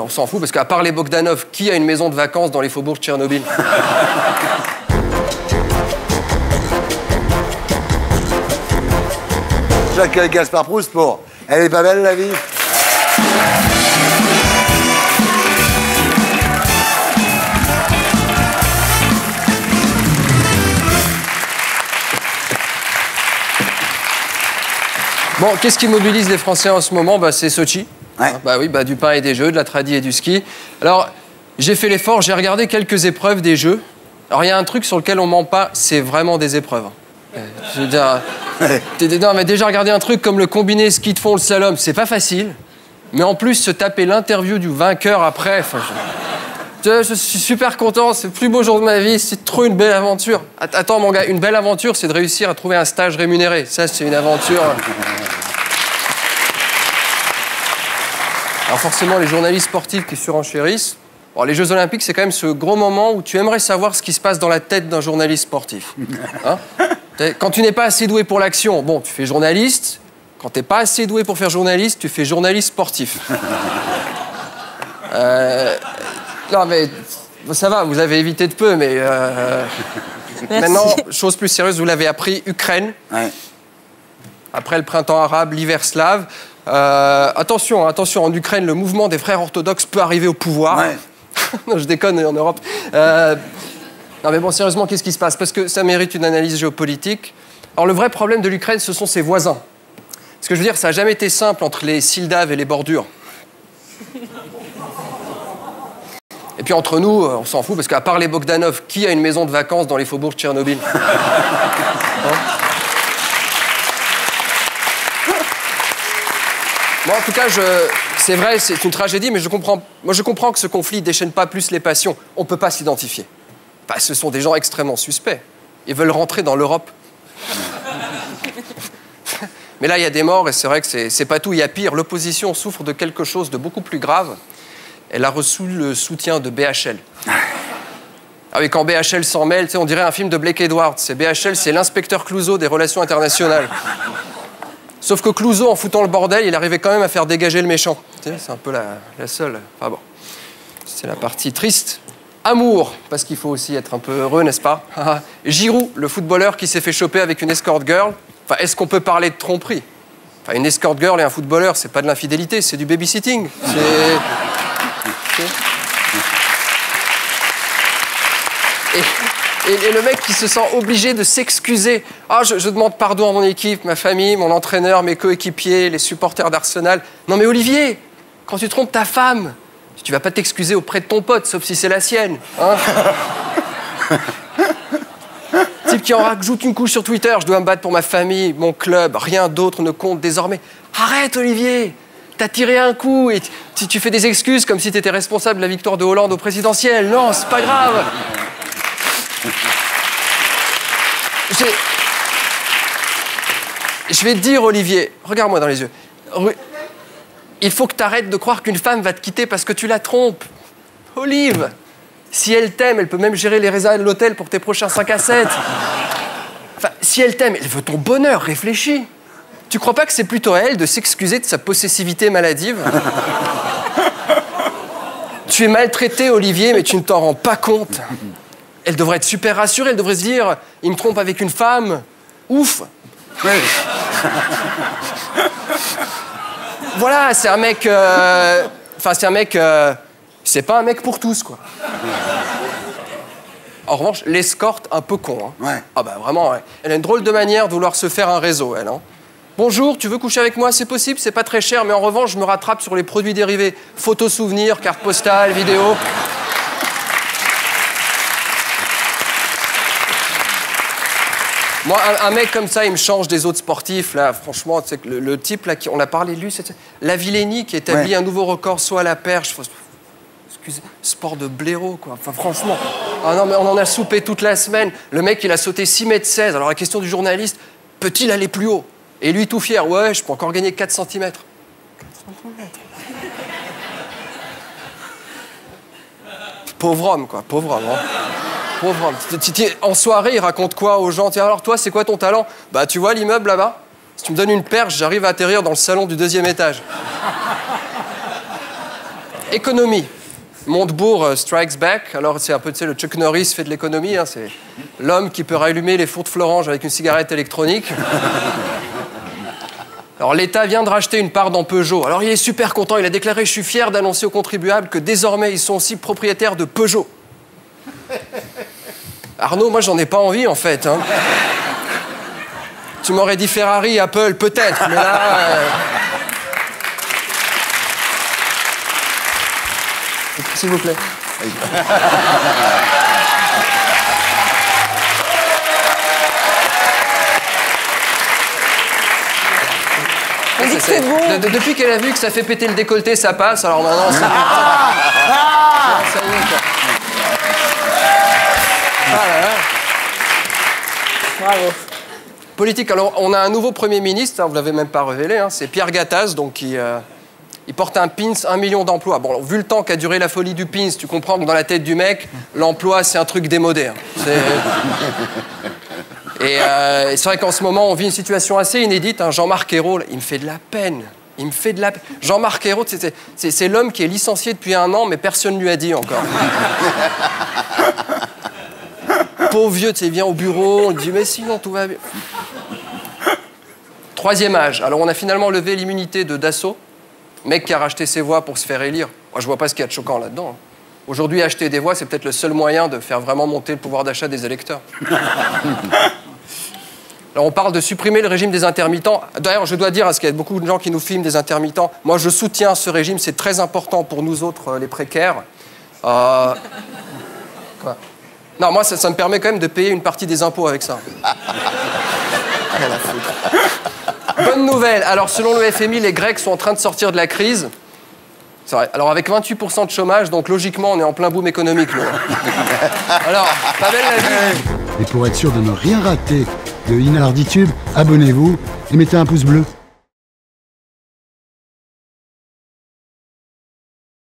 On s'en fout, parce qu'à part les Bogdanov, qui a une maison de vacances dans les faubourgs de Tchernobyl? J'accueille Gaspard Proust pour Elle est pas belle la vie. Bon, qu'est-ce qui mobilise les Français en ce moment? C'est Sochi. Ouais. Bah oui, du pain et des jeux, de la tradi et du ski. Alors, j'ai fait l'effort, j'ai regardé quelques épreuves des jeux. Alors, il y a un truc sur lequel on ment pas, c'est vraiment des épreuves. Je veux dire, non, mais déjà regarder un truc comme le combiné ski de fond, le slalom, c'est pas facile. Mais en plus, se taper l'interview du vainqueur après, je suis super content, c'est le plus beau jour de ma vie, c'est trop une belle aventure. Attends, mon gars, une belle aventure, c'est de réussir à trouver un stage rémunéré. Ça, c'est une aventure. Alors forcément, les journalistes sportifs qui surenchérissent. Bon, les Jeux Olympiques, c'est quand même ce gros moment où tu aimerais savoir ce qui se passe dans la tête d'un journaliste sportif. Hein? Quand tu n'es pas assez doué pour l'action, bon, tu fais journaliste. Quand tu n'es pas assez doué pour faire journaliste, tu fais journaliste sportif. Non, mais ça va, vous avez évité de peu, mais... Maintenant, chose plus sérieuse, vous l'avez appris, Ukraine. Ouais. Après le printemps arabe, l'hiver slave. Attention, en Ukraine, le mouvement des frères orthodoxes peut arriver au pouvoir. Ouais. Non, je déconne, en Europe. Non, mais bon, sérieusement, qu'est-ce qui se passe? Parce que ça mérite une analyse géopolitique. Alors, le vrai problème de l'Ukraine, ce sont ses voisins. Ce que je veux dire, ça n'a jamais été simple entre les Sildaves et les Bordures. Et puis, entre nous, on s'en fout, parce qu'à part les Bogdanov, qui a une maison de vacances dans les faubourgs de Tchernobyl? Bon, en tout cas, c'est vrai, c'est une tragédie, mais je comprends que ce conflit ne déchaîne pas plus les passions. On ne peut pas s'identifier. Ce sont des gens extrêmement suspects. Ils veulent rentrer dans l'Europe. Mais là, il y a des morts, et c'est vrai que c'est pas tout. Il y a pire. L'opposition souffre de quelque chose de beaucoup plus grave. Elle a reçu le soutien de BHL. Ah oui, quand BHL s'en mêle, on dirait un film de Blake Edwards. BHL, c'est l'inspecteur Clouseau des relations internationales. Sauf que Clouseau, en foutant le bordel, il arrivait quand même à faire dégager le méchant. C'est un peu la seule. Enfin bon, c'est la partie triste. Amour, parce qu'il faut aussi être un peu heureux, n'est-ce pas? Giroud, le footballeur qui s'est fait choper avec une escort girl. Enfin, est-ce qu'on peut parler de tromperie? Enfin, une escort girl et un footballeur, c'est pas de l'infidélité, c'est du babysitting. Et le mec qui se sent obligé de s'excuser. Ah, je demande pardon à mon équipe, ma famille, mon entraîneur, mes coéquipiers, les supporters d'Arsenal. Non mais Olivier, quand tu trompes ta femme, tu vas pas t'excuser auprès de ton pote, sauf si c'est la sienne. Hein? Type qui en rajoute une couche sur Twitter, je dois me battre pour ma famille, mon club, rien d'autre ne compte désormais. Arrête Olivier, t'as tiré un coup et tu fais des excuses comme si t'étais responsable de la victoire de Hollande au présidentiel. Non, c'est pas grave. Je vais te dire, Olivier, regarde-moi dans les yeux. Il faut que tu arrêtes de croire qu'une femme va te quitter parce que tu la trompes. Olive, si elle t'aime, elle peut même gérer les réserves de l'hôtel pour tes prochains 5 à 7. Enfin, si elle t'aime, elle veut ton bonheur, réfléchis. Tu crois pas que c'est plutôt à elle de s'excuser de sa possessivité maladive? Tu es maltraité, Olivier, mais tu ne t'en rends pas compte. Elle devrait être super rassurée, elle devrait se dire « Il me trompe avec une femme, ouf !» Voilà, c'est un mec... c'est pas un mec pour tous, quoi. En revanche, l'escorte, un peu con. Hein. Ouais. Ah bah vraiment, ouais. Elle a une drôle de manière de vouloir se faire un réseau, elle. Hein. Bonjour, tu veux coucher avec moi? C'est possible, c'est pas très cher, mais en revanche, je me rattrape sur les produits dérivés. Photos, souvenirs, cartes postales, vidéos... Moi, un mec comme ça, il me change des autres sportifs, là, franchement, tu sais, le type, là, on a parlé de lui, c'est Lavillenie qui établit un nouveau record, soit à la perche, excusez, sport de blaireau, quoi, enfin, franchement. Ah non, mais on en a soupé toute la semaine. Le mec, il a sauté 6,16 m. Alors, la question du journaliste, peut-il aller plus haut? Et lui, tout fier, ouais, je peux encore gagner 4 cm. 4 cm. Pauvre homme, quoi, pauvre homme, hein. Pauvre homme. En soirée, il raconte quoi aux gens? Tiens, alors toi, c'est quoi ton talent? Bah, tu vois l'immeuble là-bas? Si tu me donnes une perche, j'arrive à atterrir dans le salon du 2e étage. Économie. Montebourg strikes back. Alors, c'est un peu, tu sais, le Chuck Norris fait de l'économie. Hein, c'est l'homme qui peut rallumer les fours de Florange avec une cigarette électronique. Alors, l'État vient de racheter une part dans Peugeot. Alors, il est super content. Il a déclaré « Je suis fier d'annoncer aux contribuables que désormais, ils sont aussi propriétaires de Peugeot. » Arnaud, moi, j'en ai pas envie, en fait. Hein. Tu m'aurais dit Ferrari, Apple, peut-être, mais là... S'il vous plaît. On dit que c'est bon. Depuis qu'elle a vu que ça fait péter le décolleté, ça passe. Alors maintenant, ça y est, quoi. Ah là là. Bravo. Politique. Alors, on a un nouveau Premier ministre, hein, vous ne l'avez même pas révélé, hein, c'est Pierre Gattaz, donc il porte un pins 1 million d'emplois. Bon, vu le temps qu'a duré la folie du pins, tu comprends que dans la tête du mec, l'emploi, c'est un truc démodé. Hein. Et c'est vrai qu'en ce moment, on vit une situation assez inédite. Hein. Jean-Marc Ayrault, il me fait de la peine. Il me fait de la peine. Jean-Marc Ayrault, c'est l'homme qui est licencié depuis 1 an, mais personne ne lui a dit encore. Pauvre vieux, tu sais, il vient au bureau, on lui dit « Mais sinon, tout va bien. » 3e âge. Alors, on a finalement levé l'immunité de Dassault. Mec qui a racheté ses voix pour se faire élire. Moi, je vois pas ce qu'il y a de choquant là-dedans. Aujourd'hui, acheter des voix, c'est peut-être le seul moyen de faire vraiment monter le pouvoir d'achat des électeurs. Alors, on parle de supprimer le régime des intermittents. D'ailleurs, je dois dire, parce qu'il y a beaucoup de gens qui nous filment des intermittents, moi, je soutiens ce régime, c'est très important pour nous autres, les précaires. Quoi ? Non, moi, ça me permet quand même de payer une partie des impôts avec ça. Bonne nouvelle. Alors, selon le FMI, les Grecs sont en train de sortir de la crise. C'est vrai. Alors, avec 28% de chômage, donc logiquement, on est en plein boom économique, nous. Alors, pas belle la vie. Et pour être sûr de ne rien rater de Inarditube, abonnez-vous et mettez un pouce bleu.